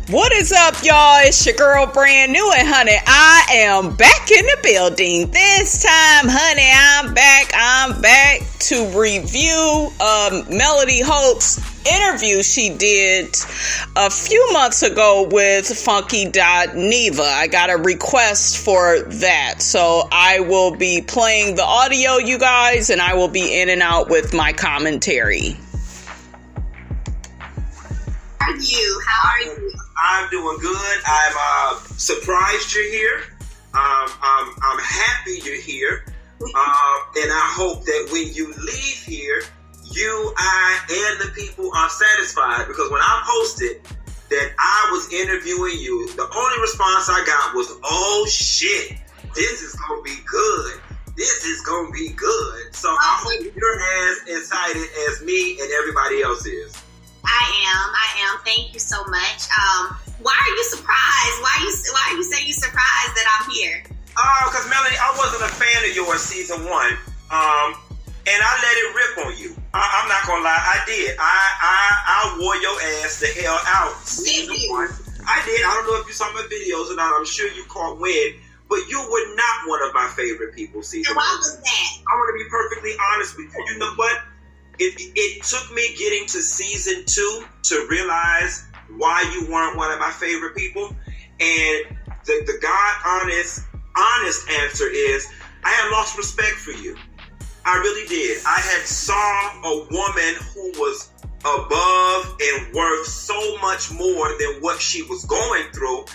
What is up, y'all? It's your girl, Brand New, and honey, I am back in the building. This time, honey, I'm back to review Melody Holt's interview she did a few months ago with Funky.Neva. I got a request for that, so I will be playing the audio, you guys, and I will be in and out with my commentary. How are you? How are you? I'm doing good. I'm surprised you're here. I'm happy you're here. And I hope that when you leave here, you, I, and the people are satisfied. Because when I posted that I was interviewing you, the only response I got was, "Oh shit, this is gonna be good. This is gonna be good." So I hope you're as excited as me and everybody else is. I am. Thank you so much. Why are you surprised? Why you say you surprised that I'm here? Because Melody, I wasn't a fan of yours season 1. And I let it rip on you. I'm not gonna lie, I did. I wore your ass the hell out season 1. I did. I don't know if you saw my videos or not. I'm sure you caught wind, but you were not one of my favorite people season 1. Why was that? I'm gonna be perfectly honest with you. You know what? It took me getting to season 2 to realize why you weren't one of my favorite people. And the honest answer is I had lost respect for you. I really did. I had saw a woman who was above and worth so much more than what she was going through.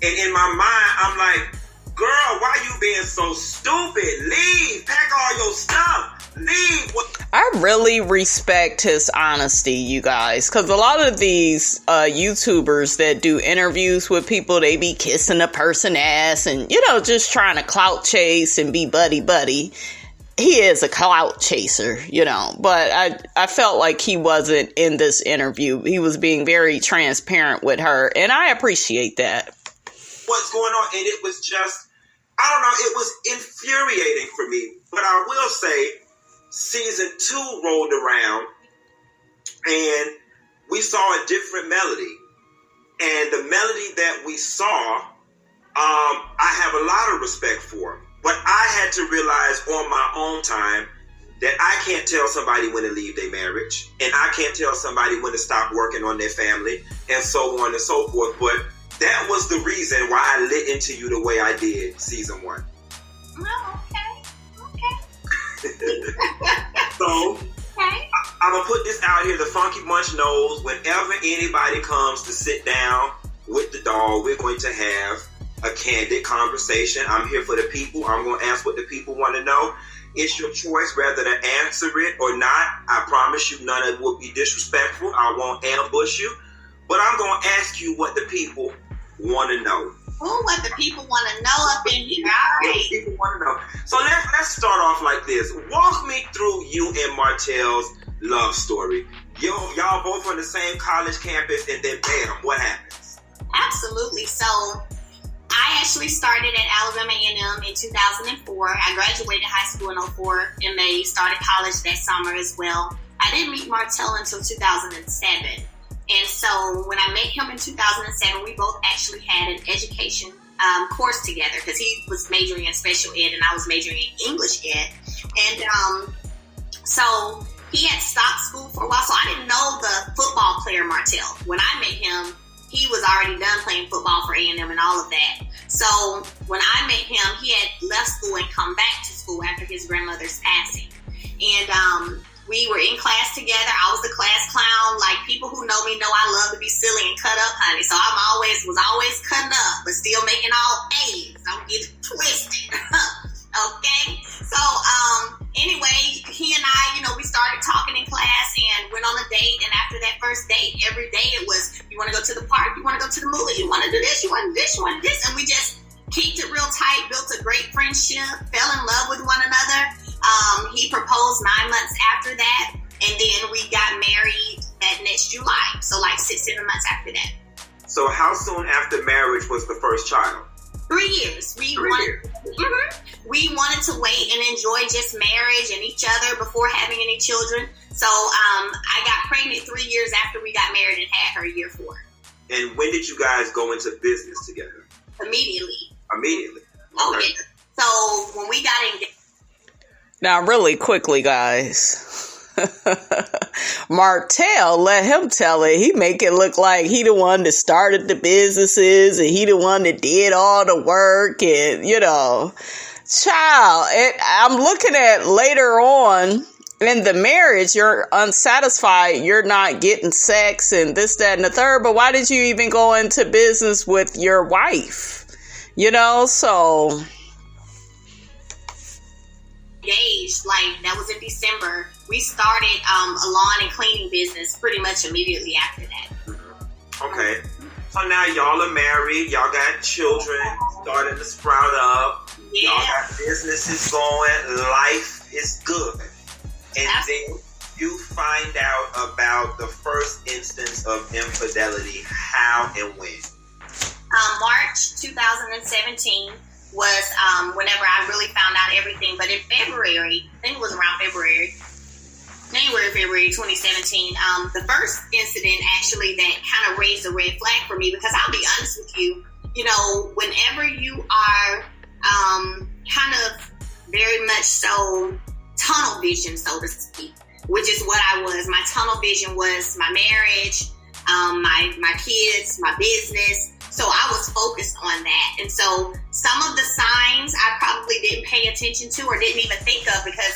And in my mind, I'm like, girl, why you being so stupid? Leave. Pack all your stuff. Leave. I really respect his honesty, you guys, because a lot of these YouTubers that do interviews with people, they be kissing the person ass and, just trying to clout chase and be buddy. He is a clout chaser, but I felt like he wasn't in this interview. He was being very transparent with her, and I appreciate that. What's going on? And it was just, I don't know, it was infuriating for me. But I will say, season 2 rolled around and we saw a different Melody. And the Melody that we saw, I have a lot of respect for. But I had to realize on my own time that I can't tell somebody when to leave their marriage. And I can't tell somebody when to stop working on their family and so on and so forth. But that was the reason why I lit into you the way I did season 1. Oh, okay. So, I'm going to put this out here. The Funky Bunch knows whenever anybody comes to sit down with the dog, we're going to have a candid conversation. I'm here for the people. I'm going to ask what the people want to know. It's your choice whether to answer it or not. I promise you none of it will be disrespectful. I won't ambush you. But I'm going to ask you what the people want to know. Ooh, what the people want to know up in here. All right. People want to know. So let's start off like this. Walk me through you and Martell's love story. Y'all both on the same college campus, and then bam, what happens? Absolutely. So I actually started at Alabama A&M in 2004. I graduated high school in 2004 and May, started college that summer as well. I didn't meet Martell until 2007. And so when I met him in 2007, we both actually had an education course together because he was majoring in special ed and I was majoring in English ed. And so he had stopped school for a while, so I didn't know the football player Martell. When I met him, he was already done playing football for A&M and all of that. So when I met him, he had left school and come back to school after his grandmother's passing. And we were in class together. I was the class clown. Like, people who know me know I love to be silly and cut up, honey. So was always cutting up, but still making all A's. Don't get it twisted. Okay? So, anyway, he and I, we started talking in class and went on a date. And after that first date, every day it was, you want to go to the park, you want to go to the movie, you want to do this, you want to do this, you want to do this. And we just kept it real tight, built a great friendship, fell in love with one another. He proposed 9 months after that, and then we got married that next July. So like 6-7 months after that. So how soon after marriage was the first child? 3 years. We wanted to wait and enjoy just marriage and each other before having any children. So I got pregnant 3 years after we got married and had her year 4. And when did you guys go into business together? Immediately. Immediately. Oh, yeah. So when we got engaged. Now, really quickly, guys. Martell, let him tell it. He make it look like he the one that started the businesses and he the one that did all the work and, child. I'm looking at later on in the marriage, you're unsatisfied. You're not getting sex and this, that, and the third. But why did you even go into business with your wife? So... engaged, like that was in December. We started a lawn and cleaning business pretty much immediately after that. Okay, so now y'all are married, y'all got children starting to sprout up, y'all got businesses going, life is good, and then you find out about the first instance of infidelity. How and when? March 2017 was whenever I really found out everything. But in February, I think it was around February 2017, the first incident actually that kind of raised a red flag for me, because I'll be honest with you, whenever you are kind of very much so tunnel vision, so to speak, which is what I was. My tunnel vision was my marriage, my kids, my business. So I was focused on that. And so some of the signs I probably didn't pay attention to or didn't even think of, because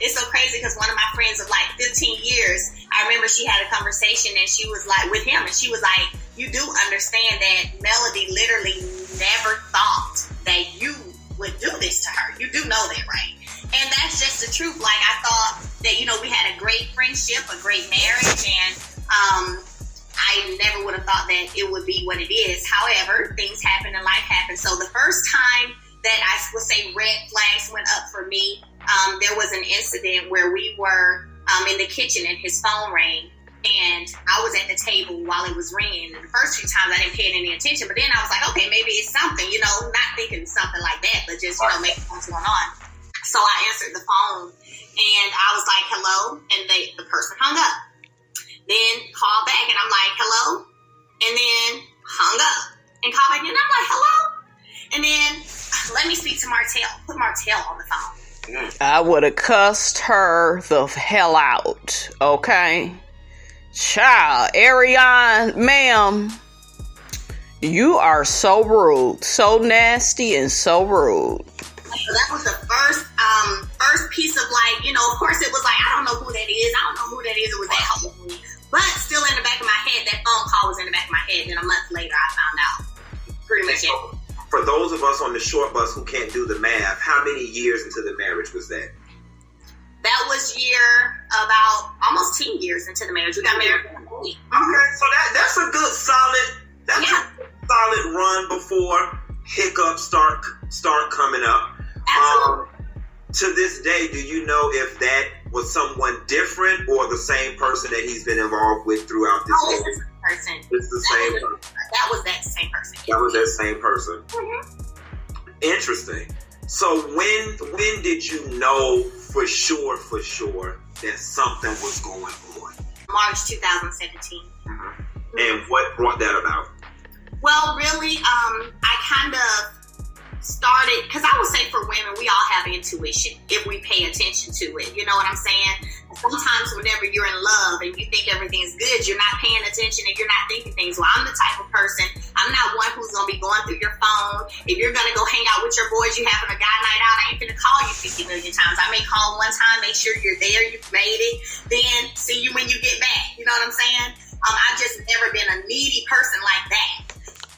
it's so crazy, because one of my friends of like 15 years, I remember she had a conversation and she was like, with him, and she was like, you do understand that Melody literally never thought that you would do this to her. You do know that, right? And that's just the truth. Like, I thought that, we had a great friendship, a great marriage, and, I never would have thought that it would be what it is. However, things happen and life happens. So the first time that I would say red flags went up for me, there was an incident where we were in the kitchen and his phone rang, and I was at the table while it was ringing. And the first few times I didn't pay any attention, but then I was like, okay, maybe it's something, not thinking something like that, but just, maybe what's going on. So I answered the phone and I was like, hello, and the person hung up. Then called back and I'm like, hello? And then hung up and called back and I'm like, hello? And then let me speak to Martell. Put Martell on the phone. I would have cussed her the hell out. Okay? Child, Ariane, ma'am, you are so rude, so nasty, and so rude. So that was the first piece of of course it was like, I don't know who that is. It was that whole. But still in the back of my head, that phone call was in the back of my head. Then a month later, I found out pretty much it. For those of us on the short bus who can't do the math, how many years into the marriage was that? That was about almost 10 years into the marriage. We got married in a week. Okay, so that's a good solid run before hiccups start coming up. Absolutely. To this day, do you know if that was someone different or the same person that he's been involved with throughout this it's the same person. It's the same person. That was that same person. That was that same person. Mm-hmm. Interesting. So when did you know for sure that something was going on? March 2017. Mm-hmm. And what brought that about? Well, really, I kind of started, because I would say for women, we all have intuition if we pay attention to it. You know what I'm saying? Sometimes whenever you're in love and you think everything is good, you're not paying attention and you're not thinking things. Well, I'm the type of person, I'm not one who's going to be going through your phone. If you're going to go hang out with your boys, you having a guy night out, I ain't going to call you 50 million times. I may call one time, make sure you're there, you've made it, then see you when you get back. You know what I'm saying? I've just never been a needy person like that.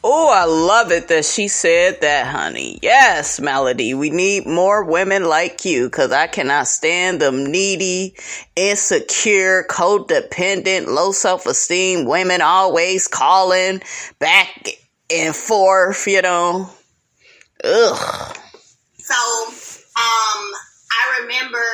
Oh, I love it that she said that, honey. Yes, Melody, we need more women like you, because I cannot stand them needy, insecure, codependent, low self-esteem women always calling back and forth, Ugh. So, I remember,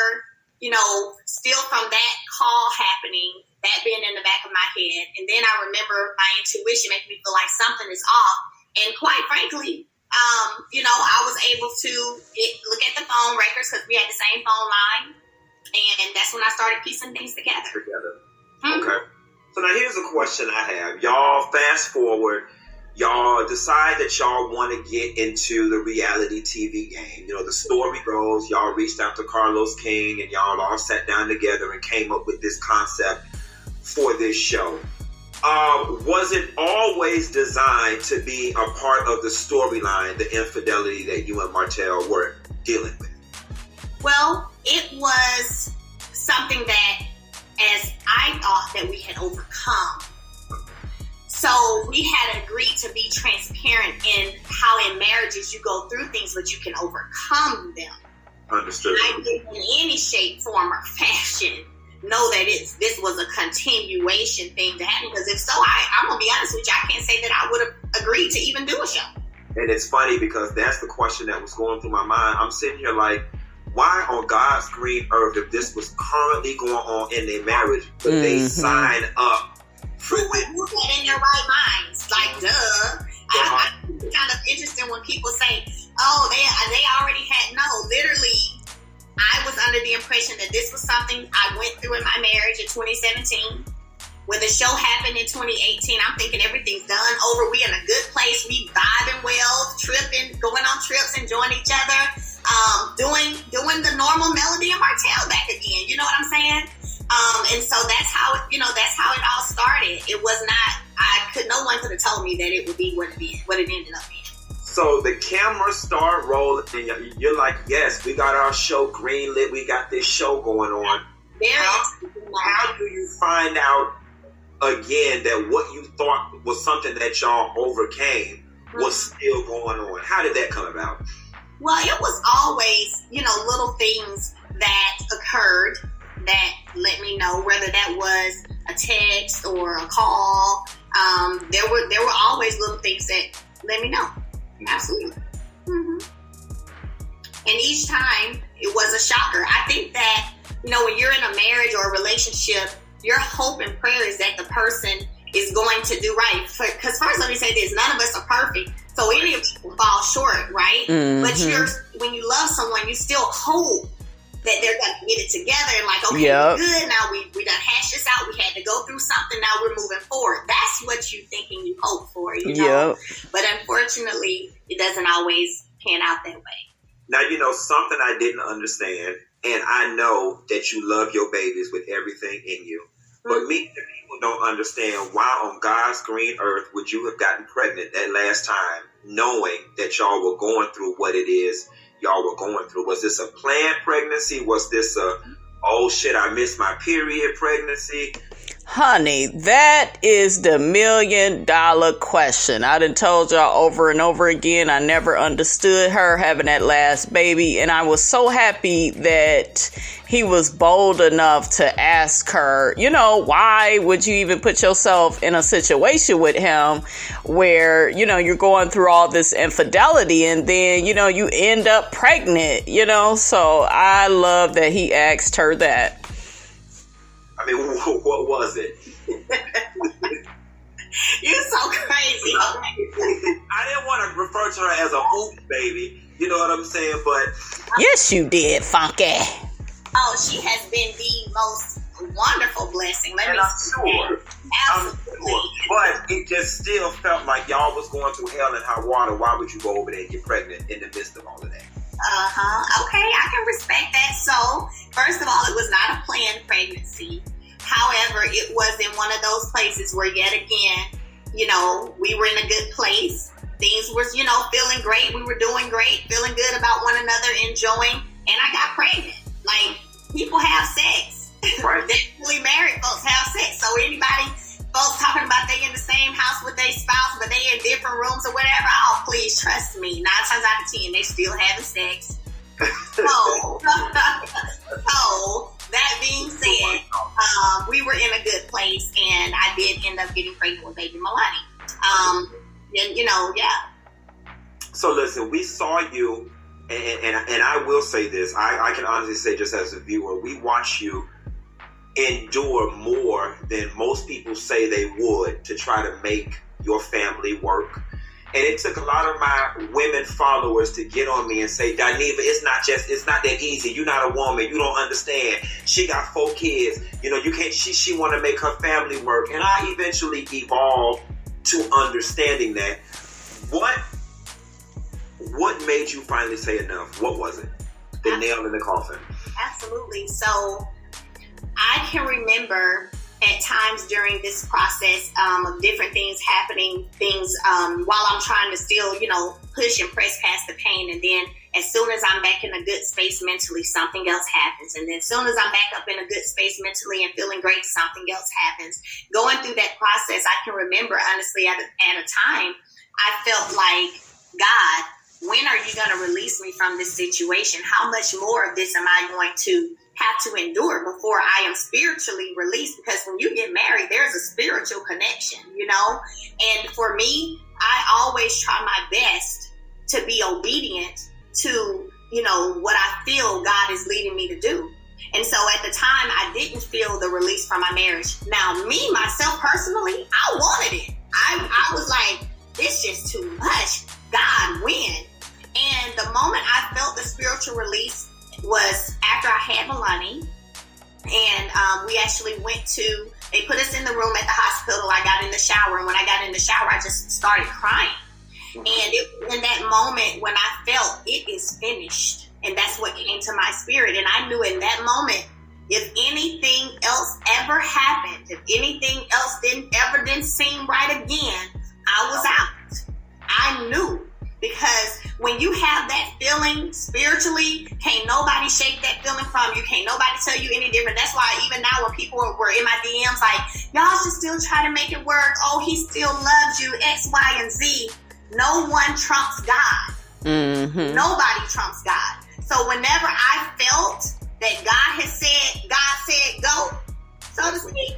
still from that call happening, that being in the back of my head. And then I remember my intuition making me feel like something is off. And quite frankly, I was able to look at the phone records because we had the same phone line. And that's when I started piecing things together. Mm-hmm. Okay. So now here's a question I have. Y'all fast forward. Y'all decide that y'all want to get into the reality TV game. You know, the story goes, y'all reached out to Carlos King and y'all all sat down together and came up with this concept for this show. Was it always designed to be a part of the storyline, the infidelity that you and Martell were dealing with? Well, it was something that, as I thought, that we had overcome. So we had agreed to be transparent in how in marriages you go through things, but you can overcome them. Understood. I didn't in any shape, form, or fashion know that this was a continuation thing to happen. Because if so, I'm going to be honest with you, I can't say that I would have agreed to even do a show. And it's funny because that's the question that was going through my mind. I'm sitting here like, why on God's green earth, if this was currently going on in their marriage, would they sign up? Who would that in their right minds? Like, duh. I find it kind of interesting when people say, oh, they already had, no, literally, I was under the impression that this was something I went through in my marriage in 2017. When the show happened in 2018, I'm thinking everything's done, over. We in a good place. We vibing well, tripping, going on trips, enjoying each other, doing the normal Melody and Martell back again. You know what I'm saying? And so that's how it all started. It was not, no one could have told me that it would be what it ended up being. So the cameras start rolling and you're like, yes, we got our show greenlit. We got this show going on. How do you find out again that what you thought was something that y'all overcame was still going on? How did that come about? Well, it was always, little things that occurred that let me know, whether that was a text or a call. There were always little things that let me know. Absolutely. Mm-hmm. And each time it was a shocker. I think that, when you're in a marriage or a relationship, your hope and prayer is that the person is going to do right. Because first, let me say this, none of us are perfect. So any of us will fall short, right? Mm-hmm. But when you love someone, you still hope that they're going to get it together and like, okay, we're good. Now we done hashed this out. We had to go through something. Now we're moving forward. That's what you think and you hope for, But unfortunately, it doesn't always pan out that way. Now, something I didn't understand, and I know that you love your babies with everything in you. But me, the people don't understand why on God's green earth would you have gotten pregnant that last time, knowing that y'all were going through what it is y'all were going through. Was this a planned pregnancy? Was this oh shit, I missed my period pregnancy? Honey, that is the $1 million question. I done told y'all over and over again, I never understood her having that last baby. And I was so happy that he was bold enough to ask her, why would you even put yourself in a situation with him where, you're going through all this infidelity and then, you end up pregnant, So I love that he asked her that. I mean, what was it? You're so crazy. I didn't want to refer to her as a hoop baby. You know what I'm saying? But yes, you did, Funky. Oh, she has been the most wonderful blessing. I'm sure. Absolutely. But it just still felt like y'all was going through hell and high water. Why would you go over there and get pregnant in the midst of all of that? Okay, I can respect that. So, first of all, it was not a planned pregnancy. However, it was in one of those places where, yet again, we were in a good place. Things were, feeling great. We were doing great, feeling good about one another, enjoying. And I got pregnant. Like, people have sex. Right. Definitely married folks have sex. So folks talking about they in the same house with their spouse, but they in different rooms or whatever. Oh, please trust me. 9 times out of 10, they still having sex. So that being said, we were in a good place, and I did end up getting pregnant with baby Milani. So listen, we saw you, and I will say this. I can honestly say, just as a viewer, we watch you endure more than most people say they would to try to make your family work. And it took a lot of my women followers to get on me and say, Dineva, it's not that easy. You're not a woman. You don't understand. She got 4 kids. You can't, she want to make her family work. And I eventually evolved to understanding that. What made you finally say enough? What was it? The nail in the coffin. Absolutely. So I can remember at times during this process of different things happening, while I'm trying to still, push and press past the pain. And then as soon as I'm back in a good space mentally, something else happens. And then as soon as I'm back up in a good space mentally and feeling great, something else happens. Going through that process, I can remember, honestly, at a time, I felt like, God, when are you going to release me from this situation? How much more of this am I going to have to endure before I am spiritually released? Because when you get married, there's a spiritual connection, And for me, I always try my best to be obedient to, what I feel God is leading me to do. And so at the time, I didn't feel the release from my marriage. Now, me, myself, personally, I wanted it. I was like, this is just too much. God, when? And the moment I felt the spiritual release was after I had Milani, and we actually they put us in the room at the hospital. I got in the shower, and when I got in the shower, I just started crying. And in that moment when I felt it is finished, and that's what came to my spirit. And I knew in that moment, if anything else ever happened, if anything else didn't seem right again, I was out. I knew. Because when you have that feeling spiritually, can't nobody shake that feeling from you. Can't nobody tell you any different. That's why even now when people were in my DMs like, y'all should still try to make it work. Oh, he still loves you, X, Y, and Z. No one trumps God. Mm-hmm. Nobody trumps God. So whenever I felt that God said go, so to speak,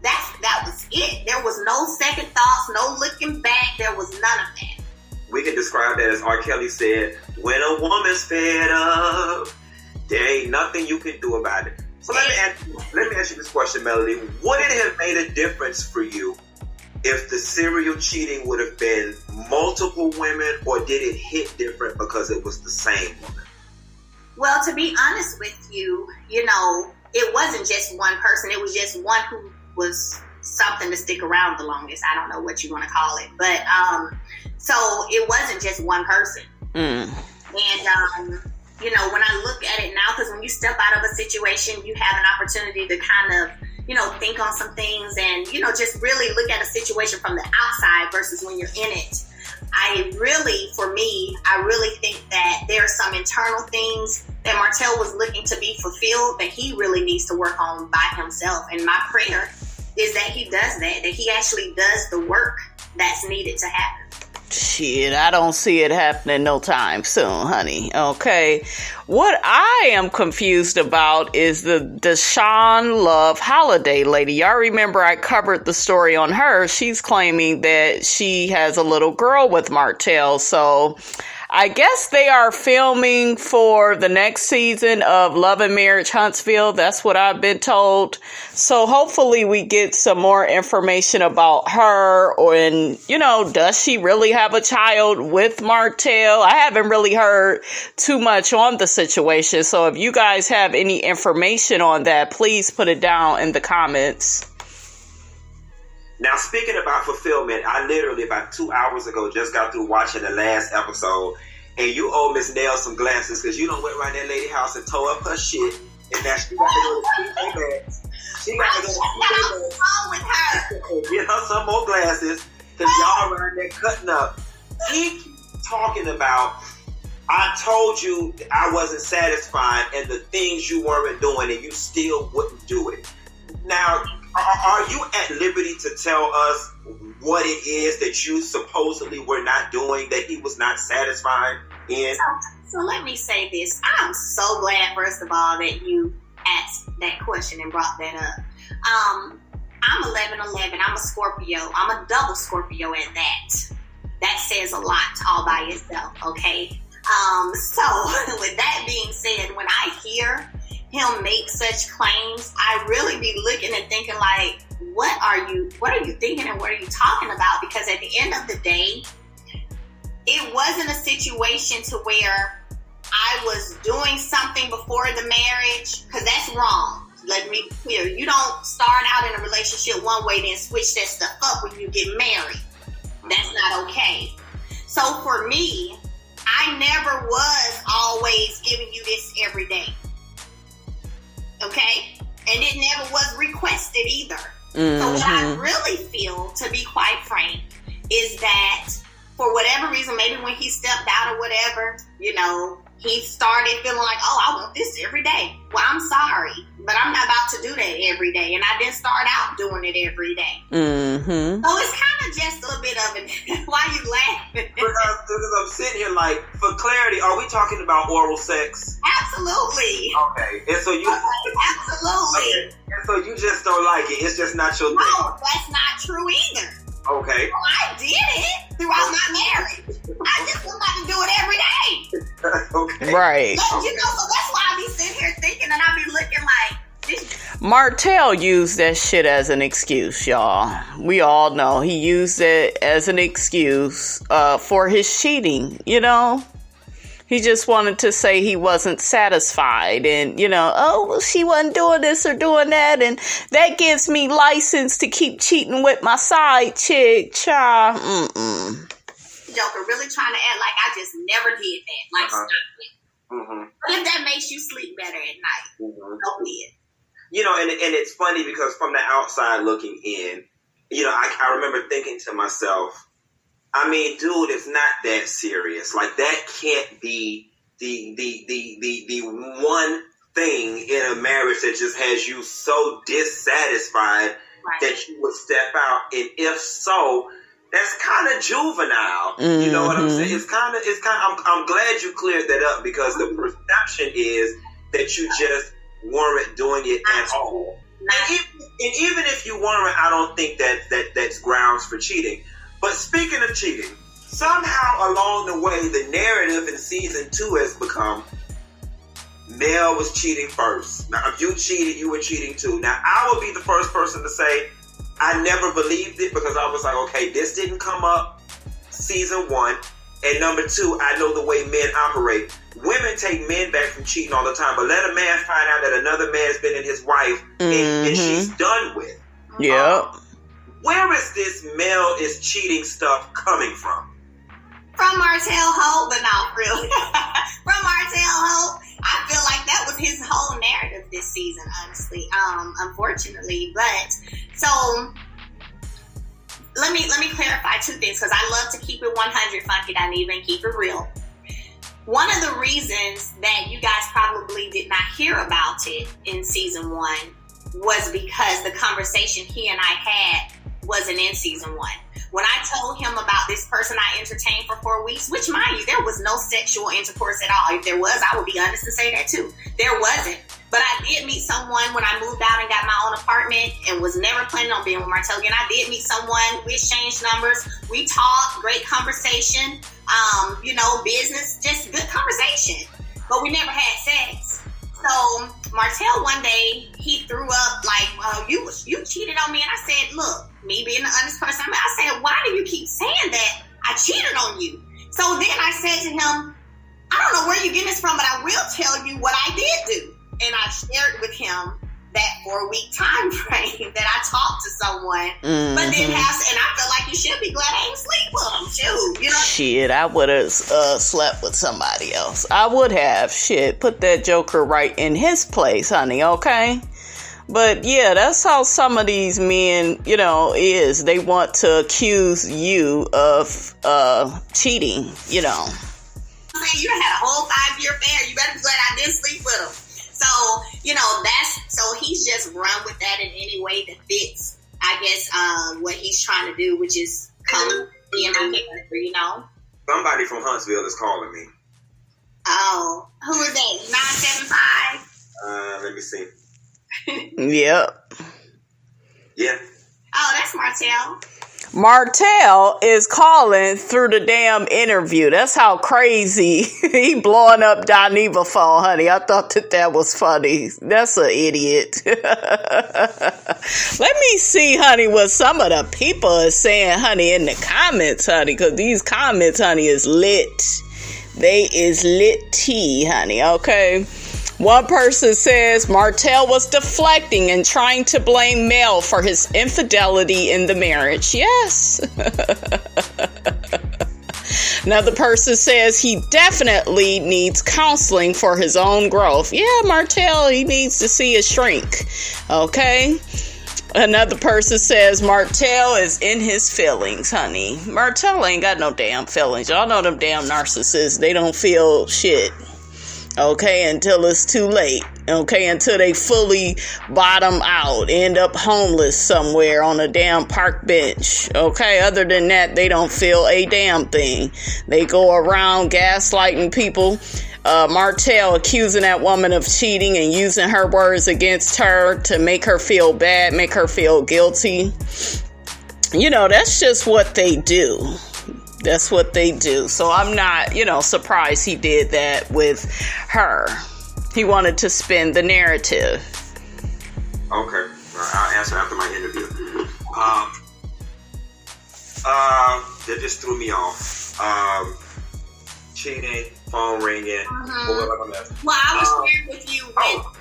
that was it. There was no second thoughts, no looking back. There was none of that. We can describe that as R. Kelly said, when a woman's fed up, there ain't nothing you can do about it. So let me ask you this question, Melody. Would it have made a difference for you if the serial cheating would have been multiple women, or did it hit different because it was the same woman? Well, to be honest with you, it wasn't just one person. It was just one who was something to stick around the longest. I don't know what you want to call it. But so it wasn't just one person. And, when I look at it now, because when you step out of a situation, you have an opportunity to kind of, think on some things and, just really look at a situation from the outside versus when you're in it. I really think that there are some internal things that Martell was looking to be fulfilled that he really needs to work on by himself. And my prayer is that he does that he actually does the work that's needed to happen. Shit, I don't see it happening no time soon, honey. Okay. What I am confused about is the Deshaun Love Holiday lady. Y'all remember I covered the story on her. She's claiming that she has a little girl with Martell. So I guess they are filming for the next season of Love and Marriage Huntsville. That's what I've been told. So hopefully we get some more information about her, does she really have a child with Martell? I haven't really heard too much on the situation. So if you guys have any information on that, please put it down in the comments. Now, speaking about fulfillment, I literally about 2 hours ago just got through watching the last episode, and you owe Miss Nell some glasses because you done went around that lady house and tore up her shit, and now she got to go to PJ Masks. She got to go to PJ Masks. What's wrong with her? Get her some more glasses because y'all around there cutting up. He talking about, I told you I wasn't satisfied and the things you weren't doing and you still wouldn't do it. Now, are you at liberty to tell us what it is that you supposedly were not doing that he was not satisfied in? So let me say this. I'm so glad, first of all, that you asked that question and brought that up. I'm 11/11. I'm a Scorpio. I'm a double Scorpio at that. That says a lot all by itself, okay? So with that being said, when I hear him make such claims, I really be looking and thinking like, what are you thinking and what are you talking about? Because at the end of the day, it wasn't a situation to where I was doing something before the marriage, because that's wrong. Let me be clear. You don't start out in a relationship one way, then switch that stuff up when you get married. That's not okay. So for me, I never was always giving you this every day. Okay? And it never was requested either. Mm-hmm. So what I really feel, to be quite frank, is that for whatever reason, maybe when he stepped out or whatever, you know, he started feeling like, oh, I want this every day. Well, I'm sorry, but I'm not about to do that every day. And I didn't start out doing it every day. Mm-hmm. So it's kind of just a bit of it. Why are you laughing? Because I'm sitting here like, for clarity, are we talking about oral sex? Absolutely. Okay. And so you... Absolutely. Okay. And so you just don't like it. It's just not your thing. No, that's not true either. Okay. Well, I did it throughout my marriage. I just was about to do it every day. Okay. Right. So, you know, so that's why I be sitting here thinking, and I be looking like this. Martell used that shit as an excuse, y'all. We all know he used it as an excuse for his cheating, you know? He just wanted to say he wasn't satisfied and, you know, oh, well, she wasn't doing this or doing that. And that gives me license to keep cheating with my side chick, child. Joker really trying to act like I just never did that. Like, stop it. Mm-hmm. But if that makes you sleep better at night, so be it. You know, and it's funny because from the outside looking in, you know, I remember thinking to myself, I mean, dude, it's not that serious. Like, that can't be the one thing in a marriage that just has you so dissatisfied that you would step out. And if so, that's kind of juvenile. Mm-hmm. You know what I'm saying? I'm glad you cleared that up, because the perception is that you just weren't doing it at all. And even if you weren't, I don't think that's grounds for cheating. But speaking of cheating, somehow along the way, the narrative in season 2 has become Mel was cheating first. Now, if you cheated, you were cheating too. Now, I would be the first person to say I never believed it, because I was like, okay, this didn't come up season 1. And number 2, I know the way men operate. Women take men back from cheating all the time, but let a man find out that another man's been in his wife and she's done with. Yeah. Where is this Mel is cheating stuff coming from? From Martell Holt, but not really. From Martell Holt, I feel like that was his whole narrative this season, honestly. Unfortunately, but so let me clarify 2 things, because I love to keep it 100, Funky Dineva, and keep it real. One of the reasons that you guys probably did not hear about it in season 1 was because the conversation he and I had wasn't in season 1. When I told him about this person I entertained for 4 weeks, which, mind you, there was no sexual intercourse at all. If there was, I would be honest and say that too. There wasn't. But I did meet someone when I moved out and got my own apartment and was never planning on being with Martell again. I did meet someone. We exchanged numbers. We talked. Great conversation. You know, business, just good conversation. But we never had sex. So Martell one day, he threw up like, you cheated on me. And I said, look, me being the honest person, I said, why do you keep saying that? I cheated on you. So then I said to him, I don't know where you're getting this from, but I will tell you what I did do. And I shared with him that 4-week time frame that I talked to someone, but didn't have, and I feel like you should be glad I ain't sleep with him. Shoot, you know? Shit, I would have slept with somebody else. I would have. Shit, put that joker right in his place, honey, okay? But yeah, that's how some of these men, you know, is. They want to accuse you of cheating, you know. Man, you done had a whole 5-year affair. You better be glad I didn't sleep with him. So, you know, so he's just run with that in any way that fits, I guess, what he's trying to do, which is come be in my character, you know? Somebody from Huntsville is calling me. Oh, who is that? 975? Let me see. Yep. Yeah. Oh, that's Martell. Martell is calling through the damn interview. That's how crazy he blowing up Dineva phone, honey. I thought that was funny. That's an idiot. Let me see, honey, what some of the people are saying, honey, in the comments, honey, because these comments, honey, is lit. They is lit tea, honey, okay? One person says Martell was deflecting and trying to blame Mel for his infidelity in the marriage. Yes. Another person says he definitely needs counseling for his own growth. Yeah, Martell, he needs to see a shrink. Okay. Another person says Martell is in his feelings, honey. Martell ain't got no damn feelings. Y'all know them damn narcissists. They don't feel shit. Okay, until it's too late. Okay, until they fully bottom out, end up homeless somewhere on a damn park bench. Okay, other than that, they don't feel a damn thing. They go around gaslighting people. Martell accusing that woman of cheating and using her words against her to make her feel bad, make her feel guilty. You know, that's just what they do. That's what they do. So I'm not, surprised he did that with her. He wanted to spin the narrative. Okay. I'll answer after my interview. That just threw me off. Cheating, phone ringing. Mm-hmm. Well, I was sharing with you.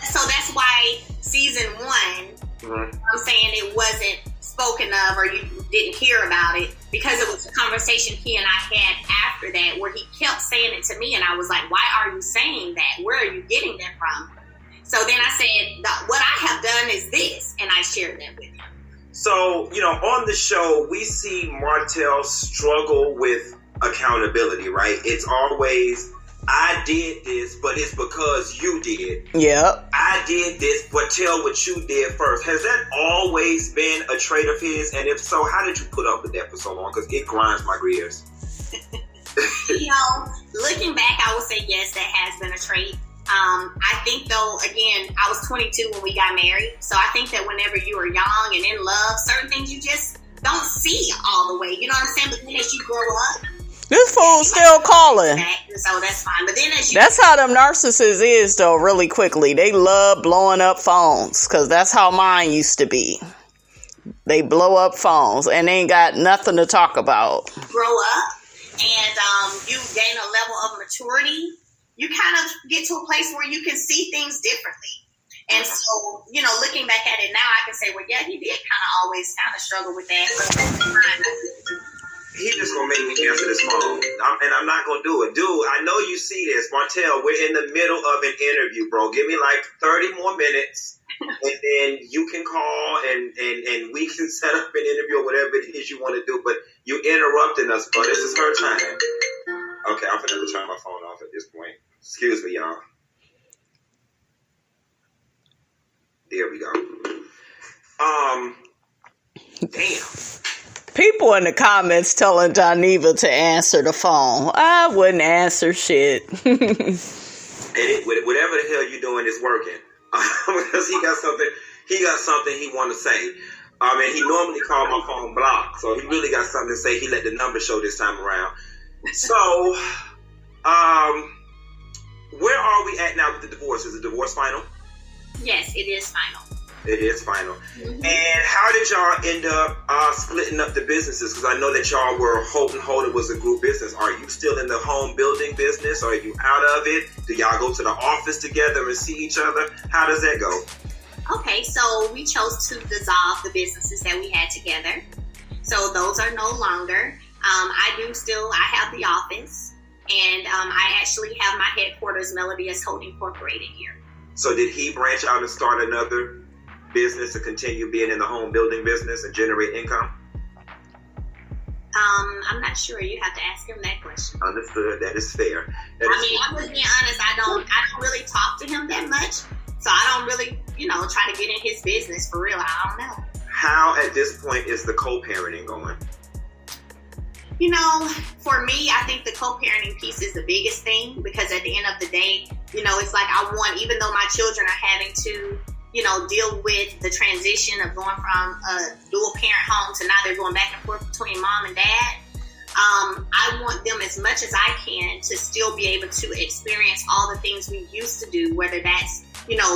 So that's why season 1, I'm saying it wasn't spoken of or you didn't hear about it because it was a conversation he and I had after that where he kept saying it to me and I was like, why are you saying that? Where are you getting that from? So then I said, what I have done is this, and I shared that with him. So, on the show, we see Martell struggle with accountability, right? It's always, I did this, but it's because you did. Yep. I did this, but tell what you did first. Has that always been a trait of his? And if so, how did you put up with that for so long? Because it grinds my gears. Looking back, I would say yes, that has been a trait. I think, though, again, I was 22 when we got married. So I think that whenever you are young and in love, certain things you just don't see all the way. You know what I'm saying? But then as you grow up, this fool's still calling. So that's fine. But then that's how them narcissists is, though, really quickly. They love blowing up phones because that's how mine used to be. They blow up phones and they ain't got nothing to talk about. Grow up and you gain a level of maturity. You kind of get to a place where you can see things differently. And so, looking back at it now, I can say, well, yeah, he did always struggle with that. He just gonna make me answer this phone, and I'm not gonna do it. Dude, I know you see this. Martell, we're in the middle of an interview, bro. Give me like 30 more minutes, and then you can call, and we can set up an interview or whatever it is you want to do, but you interrupting us, bro. This is her time. Okay, I'm gonna turn my phone off at this point. Excuse me, y'all. There we go. Damn. People in the comments telling Dineva to answer the phone. I wouldn't answer shit. And whatever the hell you're doing is working. Because he got something he want to say. And he normally called my phone blocked. So he really got something to say. He let the number show this time around. So, where are we at now with the divorce? Is the divorce final? Yes, it is final. It is final. Mm-hmm. And how did y'all end up splitting up the businesses? Because I know that y'all were Holt and Holt. It was a group business. Are you still in the home building business? Are you out of it? Do y'all go to the office together and see each other? How does that go? Okay, so we chose to dissolve the businesses that we had together. So those are no longer. I have the office. And I actually have my headquarters, Melody S. Holt Incorporated here. So did he branch out and start another business to continue being in the home building business and generate income? I'm not sure. You have to ask him that question. Understood. That is fair. I'm just being honest. I don't really talk to him that much, so I don't really, try to get in his business for real. I don't know. How at this point is the co-parenting going? For me, I think the co-parenting piece is the biggest thing because at the end of the day, it's like I want, even though my children are having to deal with the transition of going from a dual parent home to now they're going back and forth between mom and dad. I want them as much as I can to still be able to experience all the things we used to do, whether that's,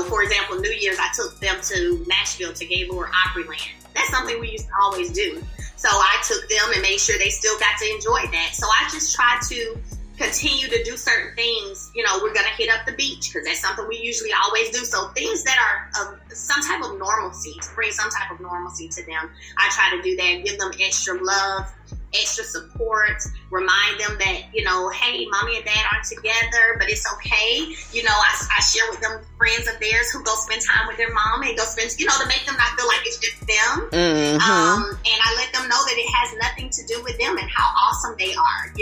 for example, New Year's, I took them to Nashville to Gaylord Opryland. That's something we used to always do. So I took them and made sure they still got to enjoy that. So I just try to continue to do certain things. We're going to hit up the beach because that's something we usually always do. So things that are some type of normalcy, to bring some type of normalcy to them. I try to do that, give them extra love, extra support, remind them that, hey, mommy and dad aren't together, but it's okay. I share with them friends of theirs who go spend time with their mom and go spend, to make them not feel like it's just them. Mm-hmm. And I let them know that it has nothing to do with them and how awesome they are,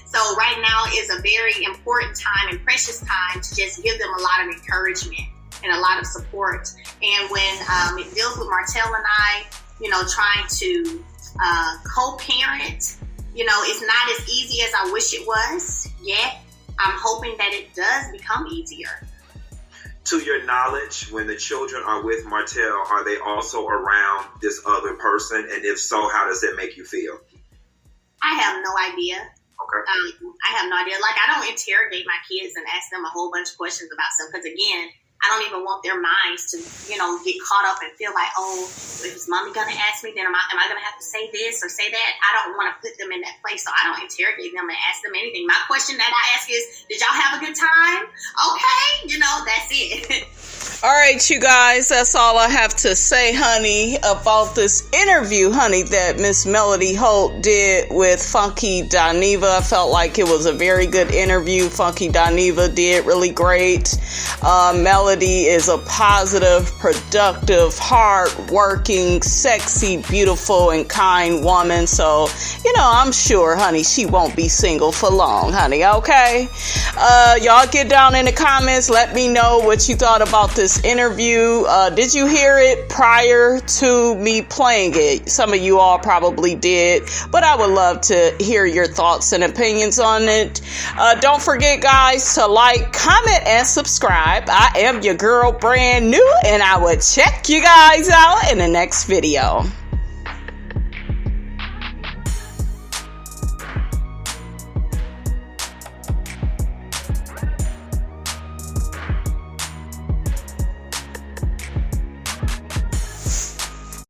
So right now is a very important time and precious time to just give them a lot of encouragement and a lot of support. And when it deals with Martell and I, trying to co-parent, it's not as easy as I wish it was, yet I'm hoping that it does become easier. To your knowledge, when the children are with Martell, are they also around this other person? And if so, how does that make you feel? I have no idea. Okay. I have no idea. I don't interrogate my kids and ask them a whole bunch of questions about stuff because, again, I don't even want their minds to, get caught up and feel like, oh, is mommy going to ask me? Then am I going to have to say this or say that? I don't want to put them in that place, so I don't interrogate them and ask them anything. My question that I ask is, did y'all have a good time? Okay, that's it. All right, you guys, that's all I have to say, honey, about this interview, honey, that Miss Melody Holt did with Funky Dineva. I felt like it was a very good interview. Funky Dineva did really great. Melody is a positive, productive, hard-working, sexy, beautiful, and kind woman. So, I'm sure, honey, she won't be single for long, honey, okay? Y'all get down in the comments. Let me know what you thought about this interview. Did you hear it prior to me playing it? Some of you all probably did, but I would love to hear your thoughts and opinions on it. Don't forget, guys, to like, comment, and subscribe. I am your girl, brand new, and I will check you guys out in the next video.